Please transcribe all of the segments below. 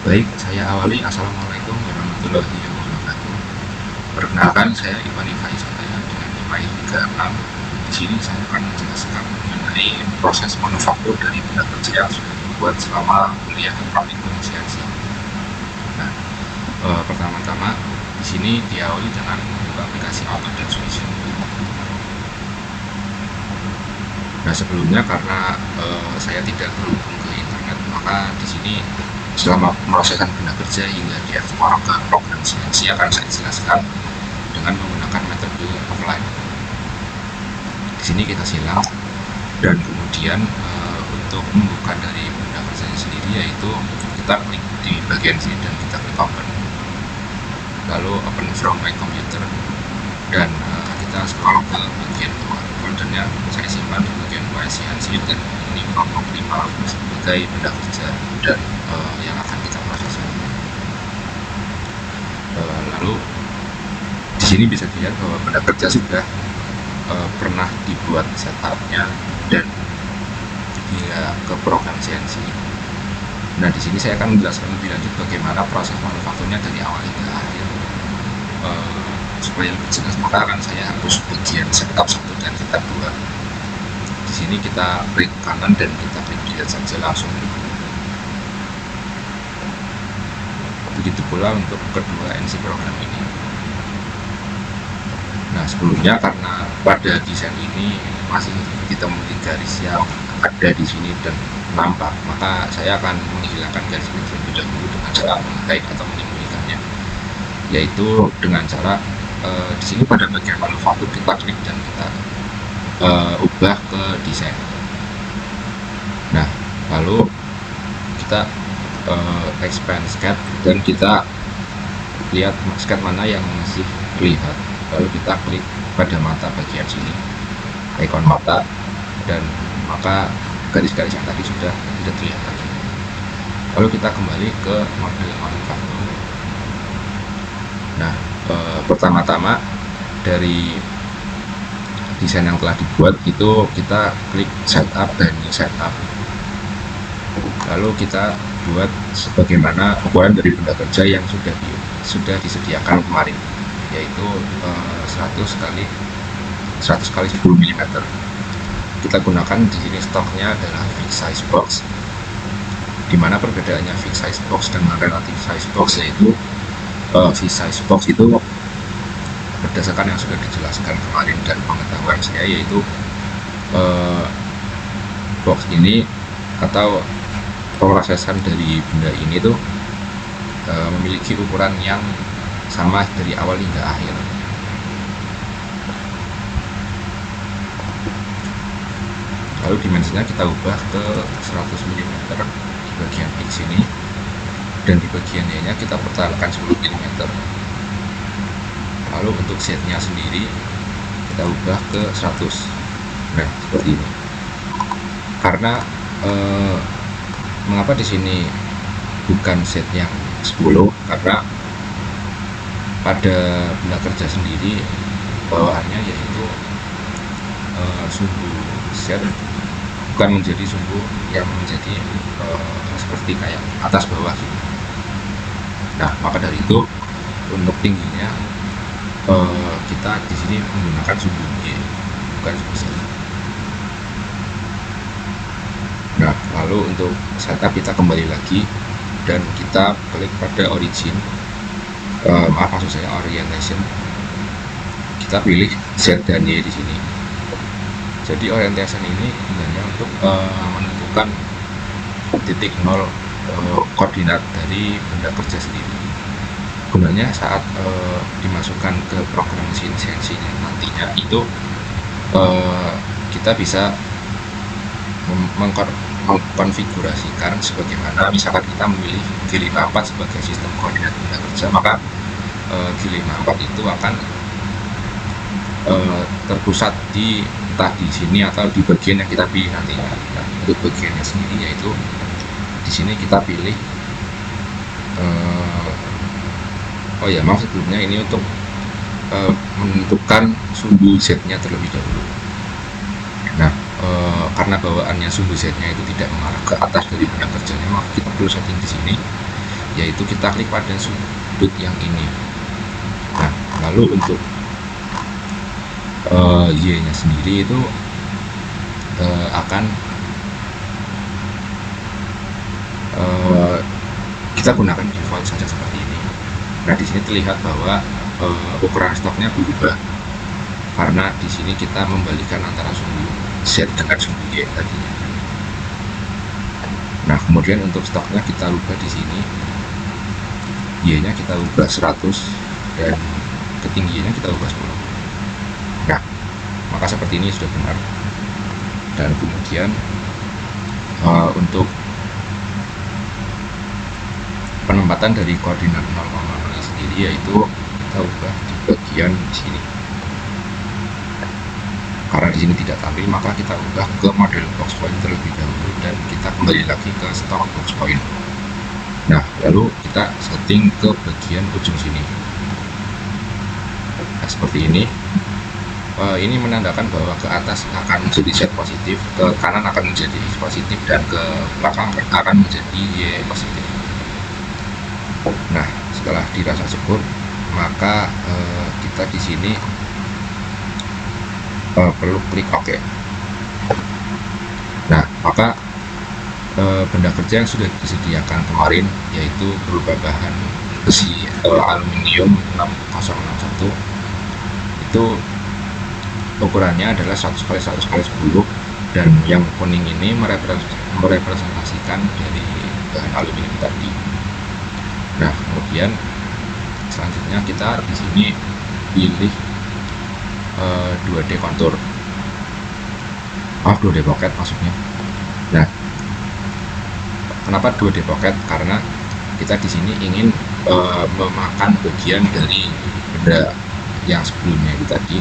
Baik, saya awali. Assalamualaikum warahmatullahi wabarakatuh. Perkenalkan, saya Ivan Faizalaya dengan NIM 36. Di sini saya akan menjelaskan mengenai proses manufaktur dari benda kerja yang sudah dibuat selama kuliah praktikum CNC. Nah, pertama-tama di sini diawali dengan membuka aplikasi Auto dan Solution. Nah, sebelumnya karena saya tidak terhubung ke internet, maka di sini selama pemrosesan benda kerja hingga diekspor ke program CNC akan saya jelaskan dengan menggunakan metode offline. Di sini kita silang dan kemudian untuk membuka dari benda kerjanya sendiri, yaitu kita klik di bagian sini dan kita klik open, lalu open from my computer, dan kita scroll ke bagian bawah. Foldernya saya simpan di bagian bawah CNC, dan ini kelompok 5 sebagai benda kerja dan yang akan kita proses. Lalu di sini bisa dilihat bahwa benda kerja sudah pernah dibuat setupnya dan dia ke program CNC. Nah, di sini saya akan menjelaskan lebih lanjut bagaimana proses manufakturnya dari awal hingga akhir. Supaya lebih jelas, maka akan saya hapus bagian setup 1 dan setup 2. Di sini kita klik kanan dan kita klik dilihat saja langsung. Begitu pula untuk kedua NC program ini. Nah, sebelumnya karena pada desain ini masih ditemui garis yang ada di sini dan nampak, maka saya akan menghilangkan garis ini terlebih dahulu dengan cara menghide atau menyembunyikannya, yaitu dengan cara di sini pada bagian manufaktur kita klik dan kita ubah ke desain. Nah, lalu kita expand sketch dan kita lihat sketch mana yang masih terlihat, lalu kita klik pada mata bagian sini, ikon mata, dan maka garis-garis yang tadi sudah tidak terlihat lagi. Lalu kita kembali ke model manufaktur. Nah, pertama-tama dari desain yang telah dibuat itu kita klik setup dan new setup, lalu kita buat sebagaimana ukuran dari benda kerja yang sudah disediakan kemarin, yaitu 100 kali 10 mm. Kita gunakan di sini stoknya adalah fixed size box, dimana perbedaannya fixed size box dengan relative size box, yaitu fixed size box itu berdasarkan yang sudah dijelaskan kemarin dan pengetahuan saya, yaitu box ini atau pemrosesan dari benda ini tuh memiliki ukuran yang sama dari awal hingga akhir. Lalu dimensinya kita ubah ke 100 mm di bagian X ini, dan di bagian Y-nya kita pertahankan 10 mm. Lalu untuk Z-nya sendiri kita ubah ke 100. Nah, seperti ini. Karena mengapa di sini bukan Z yang 10? Karena pada benda kerja sendiri bawaannya yaitu sumbu Z bukan menjadi sumbu yang menjadi seperti kayak atas bawah gitu. Nah, maka dari itu untuk tingginya kita di sini menggunakan sumbu Y, bukan sumbu Z. Nah, lalu untuk setup kita kembali lagi dan kita klik pada origin, maksud saya orientation. Kita pilih Z dan Y di sini. Jadi orientation ini sebenarnya untuk menentukan titik 0 koordinat dari benda kerja sendiri. Gunanya saat dimasukkan ke program CNC nantinya itu kita bisa mengkonfigurasikan sebagaimana misalkan kita memilih G54 sebagai sistem koordinat benda kerja, maka G54 itu akan terpusat di entah di sini atau di bagian yang kita pilih nantinya. Nah, untuk bagiannya sendiri yaitu di sini kita pilih sebelumnya ini untuk menentukan sumbu Z-nya terlebih dahulu. Nah, karena bawaannya sumbu Z-nya itu tidak mengarah ke atas dari benda kerjanya, maka kita perlu setting di sini, yaitu kita klik pada sudut yang ini. Nah, lalu untuk Y nya sendiri itu akan kita gunakan default saja seperti ini. Nah, di sini terlihat bahwa ukuran stoknya berubah karena di sini kita membalikan antara sumbu Z dengan sumbu Y tadinya. Nah, kemudian untuk stoknya kita ubah di sini, Y-nya kita ubah 100 dan ketinggiannya kita ubah 10. Nah, maka seperti ini sudah benar. Dan kemudian untuk penempatan dari koordinat 0,0 sendiri, yaitu kita ubah di bagian sini. Karena di sini tidak tampil, maka kita ubah ke model box point terlebih dahulu dan kita kembali lagi ke stock box point. Nah, lalu kita setting ke bagian ujung sini. Nah, seperti ini. Ini menandakan bahwa ke atas akan menjadi Z positif, ke kanan akan menjadi X positif, dan ke belakang akan menjadi Y positif. Nah, setelah dirasa cukup, maka kita di sini perlu klik OK. Nah, maka benda kerja yang sudah disediakan kemarin, yaitu berupa bahan besi aluminium 6061, itu ukurannya adalah 100x100x10, dan yang kuning ini merepresentasikan dari bahan aluminium tadi. Nah, kemudian selanjutnya kita di sini pilih 2D kontur, 2D pocket maksudnya. Nah, kenapa 2D pocket? Karena kita di sini ingin memakan bagian dari benda yang sebelumnya itu tadi.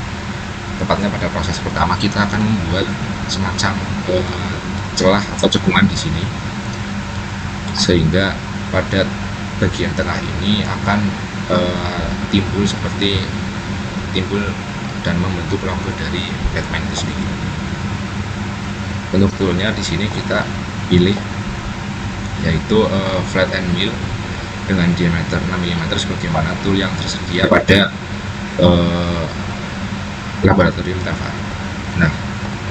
Tepatnya pada proses pertama kita akan membuat semacam celah atau cekungan di sini, sehingga pada bagian tengah ini akan timbul dan membentuk logo dari Batman itu sendiri. Bentuk toolnya di sini kita pilih, yaitu flat end mill dengan diameter 6 mm sebagaimana tool yang tersedia pada laboratorium Teva. Nah,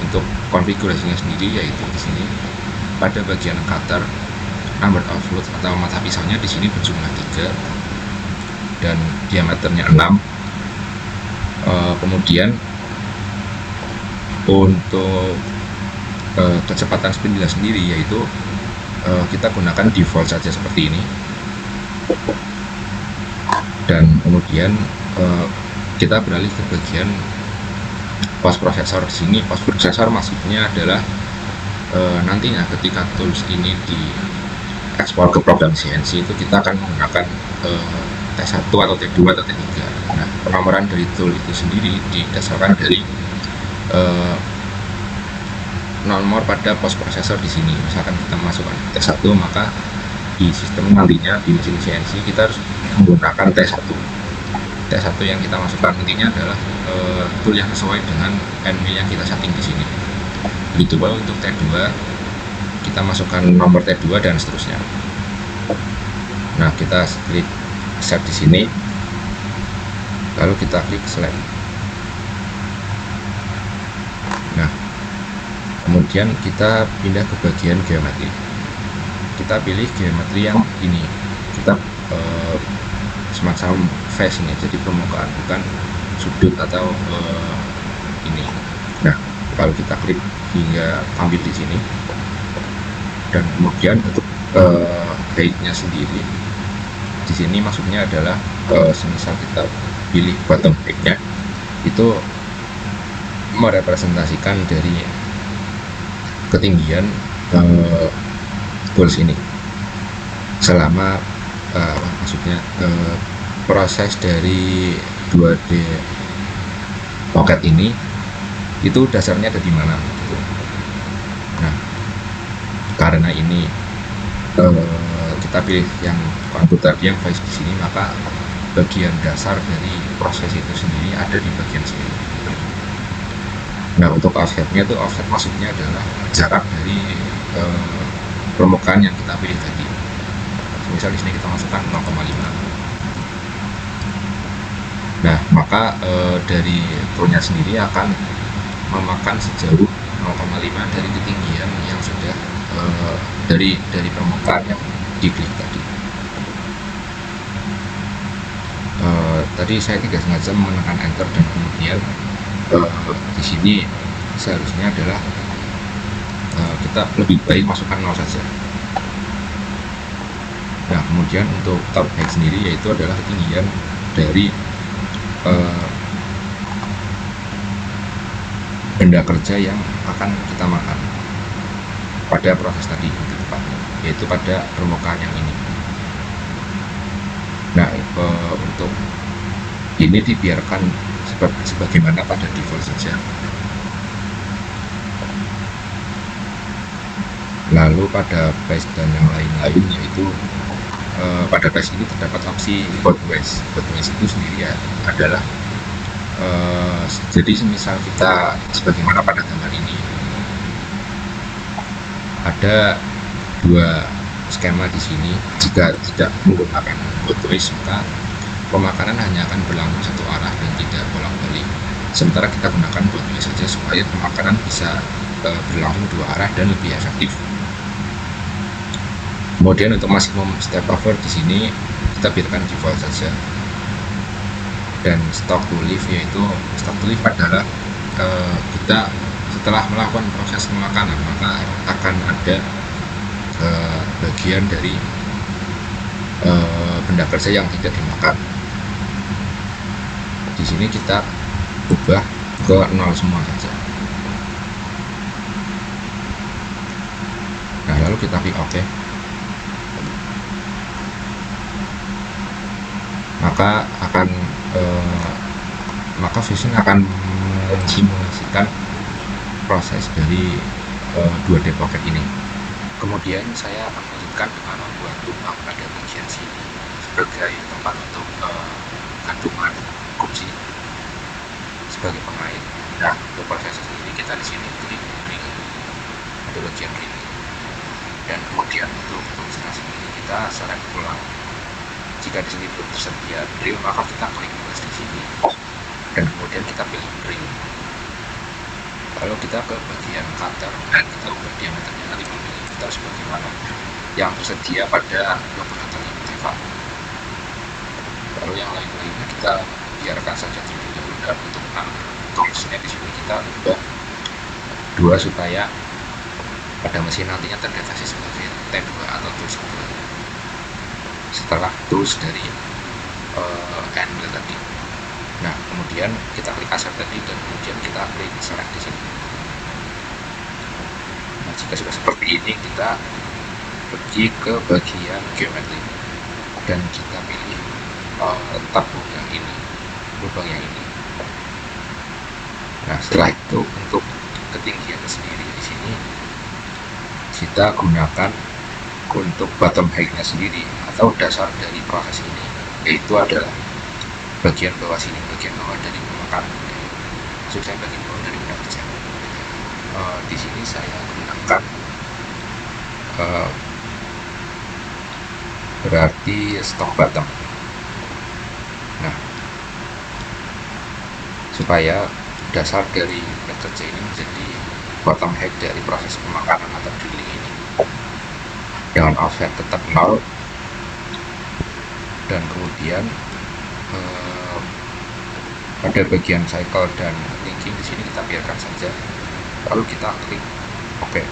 untuk konfigurasinya sendiri, yaitu di sini pada bagian cutter, number of fluid atau mata pisaunya di sini berjumlah 3 dan diameternya 6. Kemudian untuk kecepatan spindle sendiri, yaitu kita gunakan default saja seperti ini. Dan kemudian kita beralih ke bagian post processor. Di sini post processor maksudnya adalah nantinya ketika tools ini diekspor ke program CNC, itu kita akan menggunakan T1 atau T2 atau T3. Nah, penomoran dari tool itu sendiri didasarkan dari nomor pada post processor di sini. Misalkan kita masukkan T1, maka di sistem nantinya di mesin CNC kita harus menggunakan T1 yang kita masukkan nantinya adalah tool yang sesuai dengan NW yang kita setting di sini. Begitu pula untuk T2, kita masukkan nomor T2 dan seterusnya. Nah, kita klik set di sini, lalu kita klik select. Nah, kemudian kita pindah ke bagian geometri. Kita pilih geometri yang ini, kita semacam face ini, jadi permukaan, bukan sudut atau ini. Nah, kalau kita klik hingga tampil di sini, dan kemudian untuk height-nya sendiri di sini maksudnya adalah semisal kita pilih bottom height-nya, itu merepresentasikan dari ketinggian tools ini selama maksudnya proses dari 2D pocket ini itu dasarnya ada di mana gitu. Nah, karena ini kita pilih yang kontur tadi yang face di sini, maka bagian dasar dari proses itu sendiri ada di bagian sini. Nah, untuk offsetnya itu, offset maksudnya adalah jarak dari permukaan yang kita pilih tadi. Misal di sini kita masukkan 0,5. Nah, maka dari toolnya sendiri akan memakan sejauh 0,5 dari ketinggian yang sudah dari permukaan yang diklik tadi. Tadi saya tidak sengaja menekan enter dan kemudian di sini seharusnya adalah kita lebih baik masukkan 0 saja. Nah, kemudian untuk top height sendiri yaitu adalah ketinggian dari benda kerja yang akan kita makan pada proses tadi gitu, yaitu pada permukaan yang ini. Nah, untuk ini dibiarkan sebagaimana pada default saja. Lalu pada base dan yang lain-lain yaitu pada base ini terdapat opsi boardways. Boardways itu sendiri ya adalah jadi misal kita sebagaimana pada gambar ini ada dua skema di sini. Jika tidak menggunakan boardways maka pemakanan hanya akan berlangsung satu arah dan tidak bolak-balik. Sementara kita gunakan boardways saja supaya pemakanan bisa berlangsung dua arah dan lebih efektif. Kemudian untuk maksimum step over di sini kita biarkan default saja. Dan stock to live, yaitu stock to live adalah kita setelah melakukan proses pemakanan maka akan ada bagian dari benda kerja yang tidak dimakan. Di sini kita ubah ke 0 semua saja. Nah, lalu kita klik OK. Maka Fusion akan mensimulasikan proses dari dua depocket ini. Kemudian saya akan melanjutkan dengan membuat lubang pada bagian sini sebagai tempat untuk gantungan kursi sebagai pengait. Nah, untuk proses sendiri kita di sini klik ring untuk bagian ini, dan kemudian untuk tulisan sendiri kita select ulang. Jika di sini belum tersedia drill maka kita klik plus di sini dan kemudian kita pilih drill. Lalu kita ke bagian cutter dan kita ubah diameternya 5 mm sebagaimana yang tersedia pada laboratorium Teva. Lalu yang lain-lainnya kita biarkan saja terlebih dahulu, dan untuk toolsnya di sini kita ubah 2 supaya pada mesin nantinya terdeteksi sebagai T2 atau tools 2 setelah tools dari handle tadi. Nah, kemudian kita klik asset tadi dan kemudian kita klik select di sini. Nah, jika sudah seperti ini kita pergi ke bagian geometri dan kita pilih tabung yang ini, lubang yang ini. Nah, setelah itu untuk ketinggian sendiri di sini kita gunakan untuk bottom height-nya sendiri atau dasar dari proses ini, yaitu adalah bagian bawah sini, bagian bawah dari pemakanan. Maksud saya bagian bawah dari benda kerja. Di sini saya gunakan berarti stock bottom. Nah, supaya dasar dari benda kerja ini menjadi bottom height dari proses pemakanan atau drilling ini dengan offset tetap 0, dan kemudian pada bagian cycle dan linking di sini kita biarkan saja, lalu kita klik OK.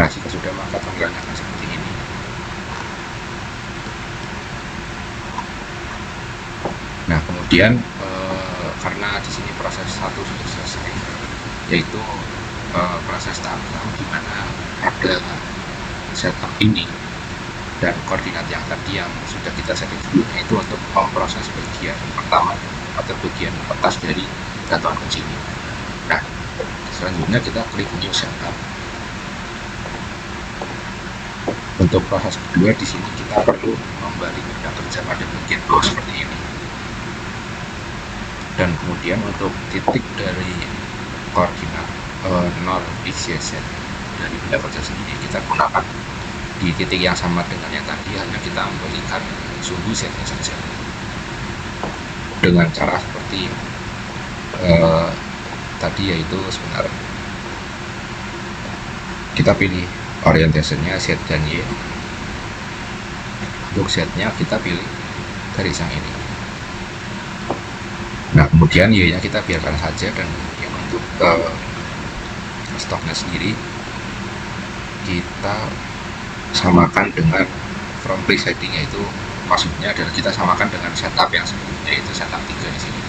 Nah, jika sudah maka tampilannya akan seperti ini. Nah, kemudian karena di sini proses 1 sudah selesai, yaitu proses tahap 6 di mana ada setup ini dan koordinat yang tadi yang sudah kita setting sebelumnya, itu untuk memproses bagian pertama atau bagian atas dari gantungan kunci ini. Nah, selanjutnya kita klik new setup. Untuk proses kedua di sini kita perlu membalik benda kerja pada bagian bawah seperti ini. Dan kemudian untuk titik dari koordinat nol XYZ dari benda kerja sendiri kita gunakan di titik yang sama dengan yang tadi, hanya kita memberikan suhu Z-nya saja dengan cara seperti tadi, yaitu sebentar, kita pilih orientasinya Z dan Y. Untuk Z-nya kita pilih garis yang ini. Nah, kemudian Y-nya kita biarkan saja, dan kemudian untuk stoknya sendiri kita samakan dengan from presetting, yaitu maksudnya adalah kita samakan dengan setup yang sebelumnya, yaitu setup 3 di sini.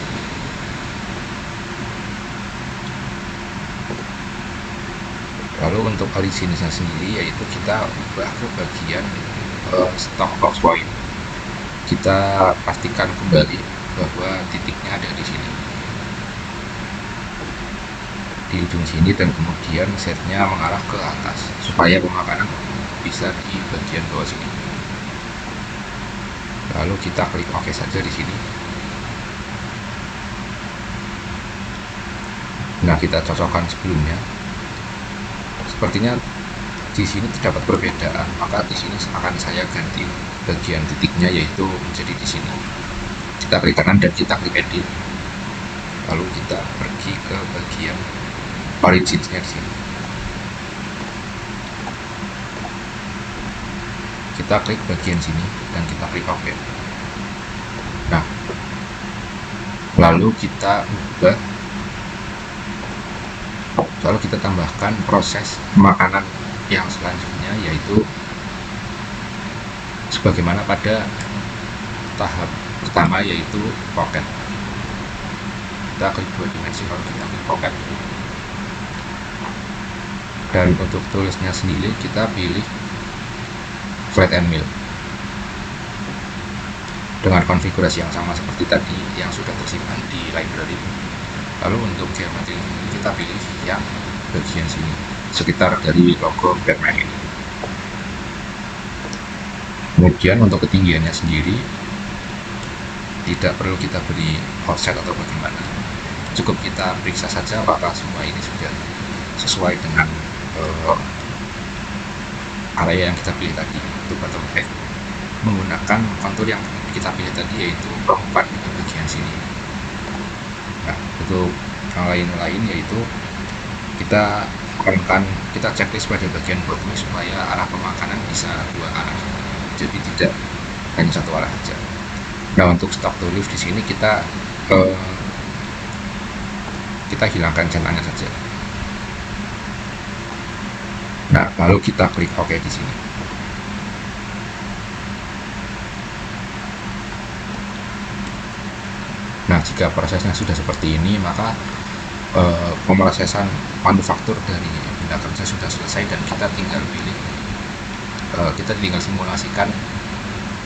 Lalu untuk originnya sendiri, yaitu kita ubah ke bagian stock box point. Kita pastikan kembali bahwa titiknya ada di sini, di ujung sini, dan kemudian setnya mengarah ke atas supaya pemakanan bisa di bagian bawah sini. Lalu kita klik OK saja di sini. Nah, kita cocokkan sebelumnya. Sepertinya di sini terdapat perbedaan, maka di sini akan saya ganti bagian titiknya, yaitu menjadi di sini. Kita klik kanan dan kita klik edit. Lalu kita pergi ke bagian originnya di sini. Kita klik bagian sini dan kita klik OK. Nah, lalu kita ubah, lalu kita tambahkan proses makanan yang selanjutnya, yaitu sebagaimana pada tahap pertama, yaitu pocket. Kita klik 2 dimensi, lalu kita klik pocket. Dan untuk tulisnya sendiri kita pilih flat and mill dengan konfigurasi yang sama seperti tadi yang sudah tersimpan di library. Lalu untuk geometri kita pilih yang bagian sini, sekitar dari logo Batman ini. Kemudian untuk ketinggiannya sendiri tidak perlu kita beri offset atau bagaimana, cukup kita periksa saja apakah semua ini sudah sesuai dengan area yang kita pilih tadi. Untuk bottom height menggunakan kontur yang kita pilih tadi, yaitu 4 di bagian sini. Nah, untuk yang lain-lain yaitu kita checklist pada bagian bottom supaya arah pemakanan bisa 2 arah, jadi tidak hanya 1 arah saja. Nah, untuk stock to lift di sini kita hilangkan centangnya saja. Nah, lalu kita klik OK di sini. Nah, jika prosesnya sudah seperti ini, maka pemrosesan manufaktur dari benda kerja sudah selesai, dan kita tinggal pilih, kita tinggal simulasikan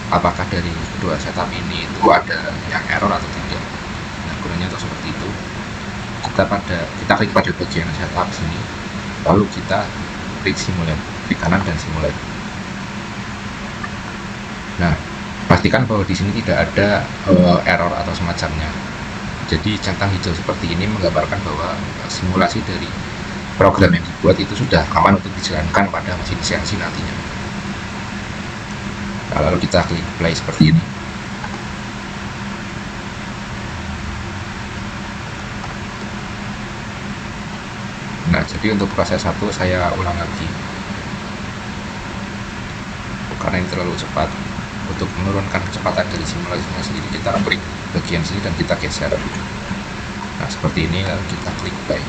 apakah dari kedua setup ini itu ada yang error atau tidak. Nah, gunanya untuk seperti itu, kita klik pada bagian setup sini, lalu kita klik simulate, klik kanan dan simulate. Nah, pastikan bahwa di sini tidak ada error atau semacamnya. Jadi centang hijau seperti ini menggambarkan bahwa simulasi dari program yang dibuat itu sudah aman untuk dijalankan pada mesin CNC nantinya. Nah, lalu kita klik play seperti ini. Nah, jadi untuk proses 1 saya ulang lagi karena ini terlalu cepat. Untuk menurunkan kecepatan dari simulasinya sendiri, kita klik bagian sini dan kita geser. Nah, seperti ini, lalu kita klik play.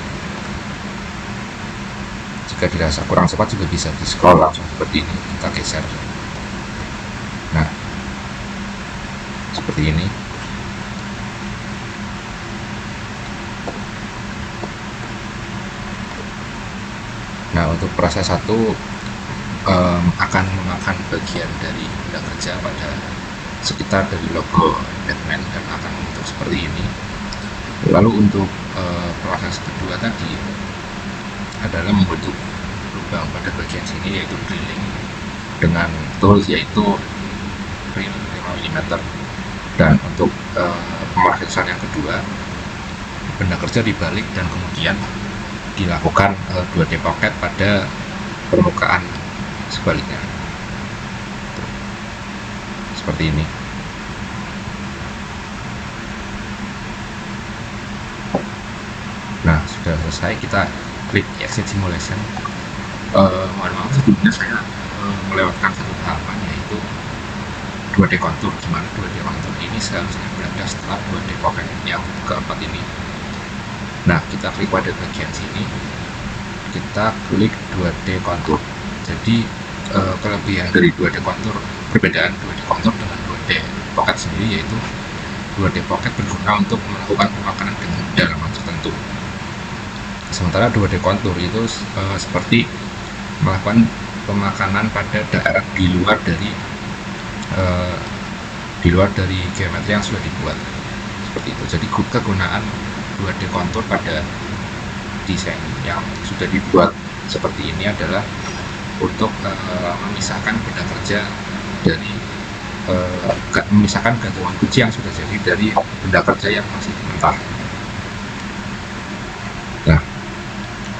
Jika dirasa kurang cepat juga bisa di scroll langsung seperti ini, kita geser. Nah, seperti ini. Nah, untuk proses 1 akan memakan bagian dari benda kerja pada sekitar dari logo Batman dan akan membentuk seperti ini. Lalu untuk proses kedua tadi adalah membentuk lubang pada bagian sini, yaitu drilling dengan tools yaitu rim 5 mm. Dan untuk pemrosesan yang kedua, benda kerja dibalik dan kemudian dilakukan 2D pocket pada permukaan sebaliknya seperti ini. Nah, sudah selesai, kita klik exit simulation. Mohon maaf sebelumnya saya melewatkan satu tahapan, yaitu 2D kontur. Gimana 2D kontur ini seharusnya berada setelah 2D pocket yang keempat ini. Nah, kita klik pada bagian sini, kita klik 2D kontur. Jadi kelebihan dari 2D kontur, perbedaan 2D kontur dengan 2D pocket sendiri, yaitu 2D pocket berguna untuk melakukan pemakanan dengan kedalaman tertentu, sementara 2D kontur itu seperti melakukan pemakanan pada daerah di luar dari geometri yang sudah dibuat, seperti itu. Jadi kegunaan 2D kontur pada desain yang sudah dibuat seperti ini adalah untuk memisahkan benda kerja dari memisahkan gantungan kunci yang sudah jadi dari benda kerja yang masih mentah. Nah,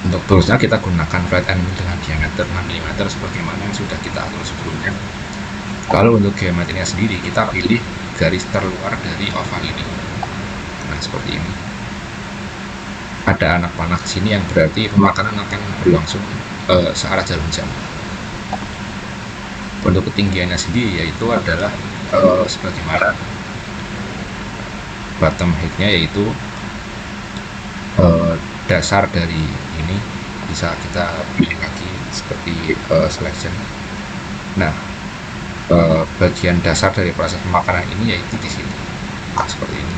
untuk toolsnya kita gunakan flat end dengan diameter 6 mm sebagaimana yang sudah kita atur sebelumnya. Lalu untuk geometrinya sendiri, kita pilih garis terluar dari oval ini. Nah, seperti ini. Ada anak panah di sini yang berarti pemakanan akan berlangsung searah jarum jam. Untuk ketinggiannya sendiri yaitu adalah sebagaimana bottom height-nya, yaitu dasar dari ini bisa kita pilih lagi seperti selection. Nah, bagian dasar dari proses pemakanan ini yaitu di sini, seperti ini.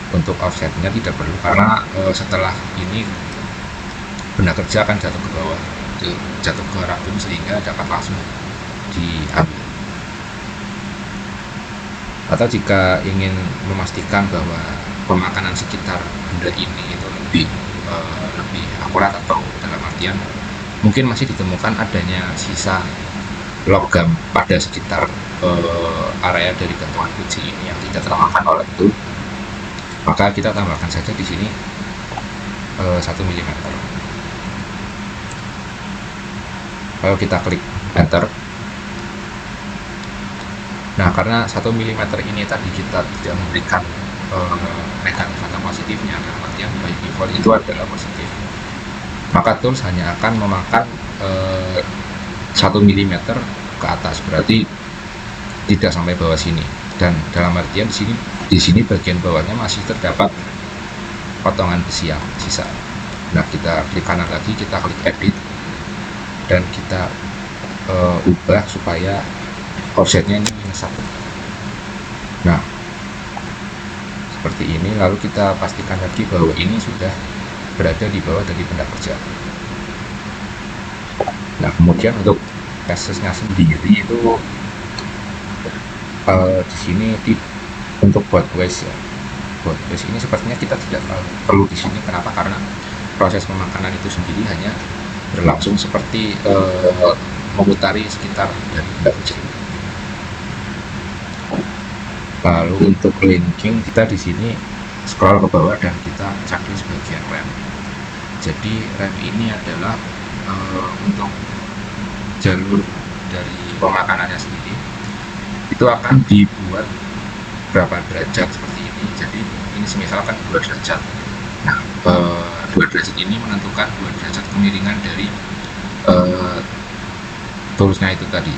Untuk offsetnya tidak perlu karena setelah ini benda kerja akan jatuh ke bawah, jatuh ke rakun, sehingga dapat langsung diambil. Atau jika ingin memastikan bahwa pemakanan sekitar benda ini itu lebih akurat, atau dalam artian mungkin masih ditemukan adanya sisa logam pada sekitar area dari gantungan kunci ini yang tidak termakan oleh itu, maka kita tambahkan saja di sini 1 mm. Lalu kita klik enter. Nah, karena 1 mm ini tadi kita tidak memberikan negatif atau positifnya, dalam artian by default itu adalah positif, maka tools hanya akan memakan 1 mm ke atas, berarti tidak sampai bawah sini. Dan dalam artian di sini bagian bawahnya masih terdapat potongan besi yang sisa. Nah, kita klik kanan lagi, kita klik edit, dan kita ubah supaya offsetnya ini -1. Nah, seperti ini. Lalu kita pastikan lagi bahwa ini sudah berada di bawah dari benda kerja. Nah, kemudian untuk tesnya sendiri itu di sini untuk board waist ya. Board waist ini sepertinya kita tidak perlu di sini. Kenapa? Karena proses pemakanan itu sendiri hanya berlangsung seperti memutari sekitar dari benda kerja. Lalu untuk linking, kita di sini scroll ke bawah dan kita checklist bagian rem. Jadi rem ini adalah untuk jalur dari pemakanannya sendiri itu akan dibuat berapa derajat seperti ini. Jadi ini misalkan 2 derajat. Nah, 2 derajat ini menentukan 2 derajat kemiringan dari toolsnya itu tadi,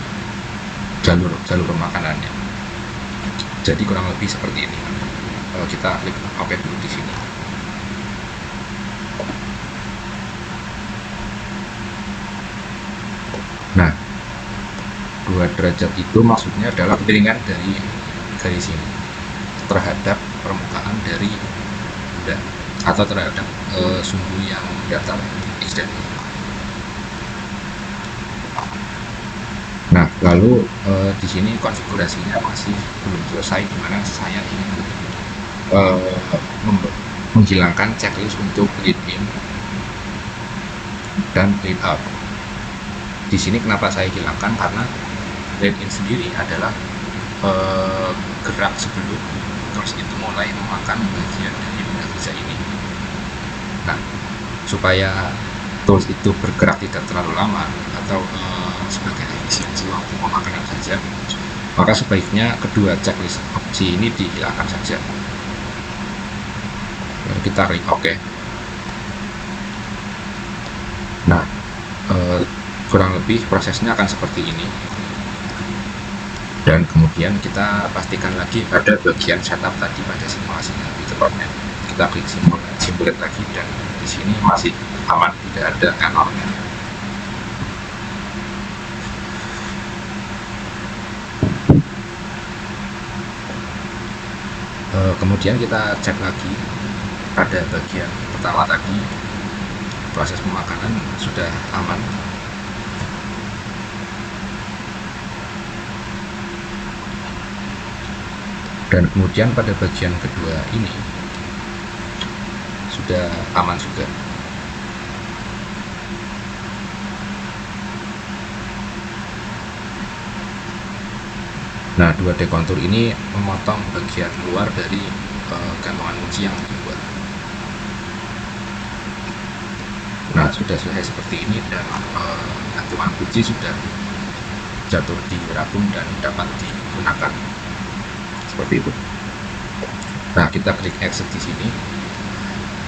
jalur pemakanannya. Jadi kurang lebih seperti ini. Kita klik OK dulu di sini. Nah, 2 derajat itu maksudnya adalah kemiringan dari garis ini terhadap permukaan dari benda atau terhadap sumbu yang datar x. Nah, lalu di sini konfigurasinya masih belum selesai, di mana saya ingin menghilangkan checklist untuk lead in dan lead out. Di sini kenapa saya hilangkan? Karena lead in sendiri adalah gerak sebelum terus itu mulai memakan bagian dari benda kerja ini. Nah, supaya tools itu bergerak tidak terlalu lama atau sebagai efisiensi waktu pemakanan saja, maka sebaiknya kedua checklist opsi ini dihilangkan saja. Lalu kita klik OK. Nah, kurang lebih prosesnya akan seperti ini. Dan kemudian kita pastikan lagi pada bagian setup tadi pada simulasinya di .NET. Kita klik simulate lagi, dan di sini masih aman, tidak ada errornya. Kemudian kita cek lagi pada bagian pertama tadi, proses pemakanan sudah aman. Dan kemudian pada bagian kedua ini sudah aman juga. Nah, 2D kontur ini memotong bagian luar dari gantungan kunci yang dibuat. Nah, sudah selesai seperti ini, dan gantungan kunci sudah jatuh di rabung dan dapat digunakan seperti itu. Nah, kita klik exit di sini.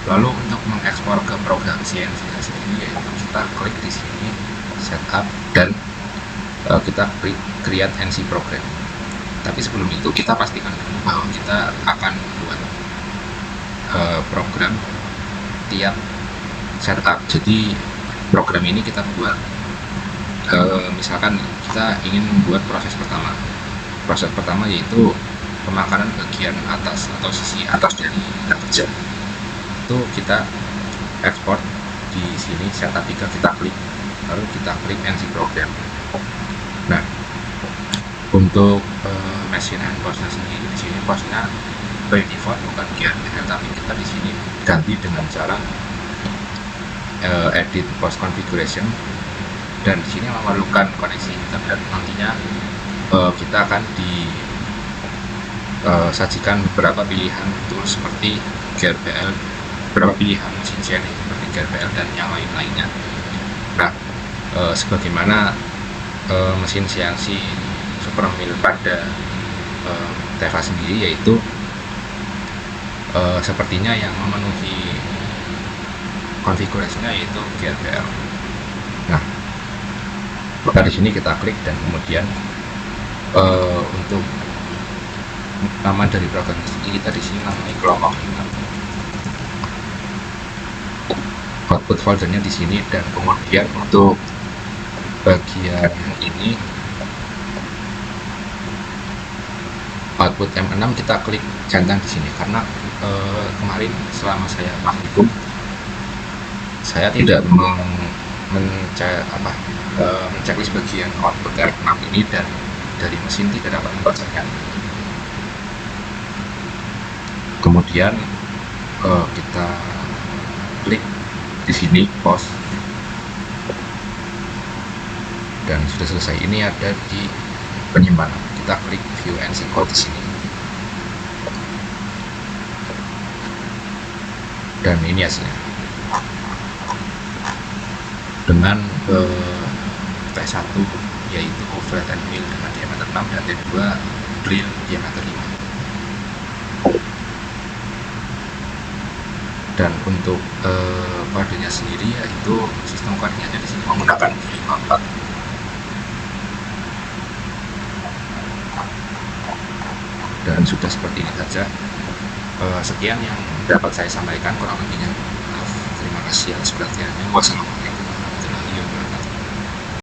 Lalu untuk mengekspor ke program CNC sendiri, yaitu kita klik di sini setup, dan kita klik create NC program. Tapi sebelum itu kita pastikan dulu bahwa kita akan buat program tiap setup. Jadi program ini kita buat misalkan kita ingin membuat proses pertama yaitu pemakanan bagian atas atau sisi atas dari kerja. Itu kita ekspor di sini setup 3, kita klik, lalu kita klik NC program. Nah, untuk mesin handpost-nya sendiri, di sini postnya by default bukan GRBL, tapi kita di sini ganti dengan cara edit post configuration, dan di sini memerlukan koneksi internet. Nantinya kita akan disajikan beberapa pilihan tools seperti GRBL, beberapa pilihan mesin CNC seperti GRBL dan yang lain-lainnya. Nah, sebagaimana mesin CNC Super Mill pada Teva sendiri, yaitu sepertinya yang memenuhi konfigurasinya yaitu GRBL. Nah, maka di sini kita klik, dan kemudian untuk nama dari program ini kita di sini namanya kelompok 5. Output foldernya di sini, dan kemudian untuk bagian ini output M6 kita klik centang di sini, karena kemarin selama saya praktikum saya tidak menceklis bagian output R6 ini, dan dari mesin tidak dapat membacanya. Kemudian kita klik di sini pause, dan sudah selesai. Ini ada di penyimpanan. Kita klik view NC code di sini, dan ini hasilnya dengan T1 yaitu flat and wheel dengan diameter 6 dan T2 drill diameter 5. Dan untuk kodenya sendiri yaitu sistem koordinatnya di sini menggunakan 54. Dan sudah seperti ini saja. Sekian yang dapat saya sampaikan, kurang lebihnya terima kasih atas perhatiannya. Wassalamualaikum.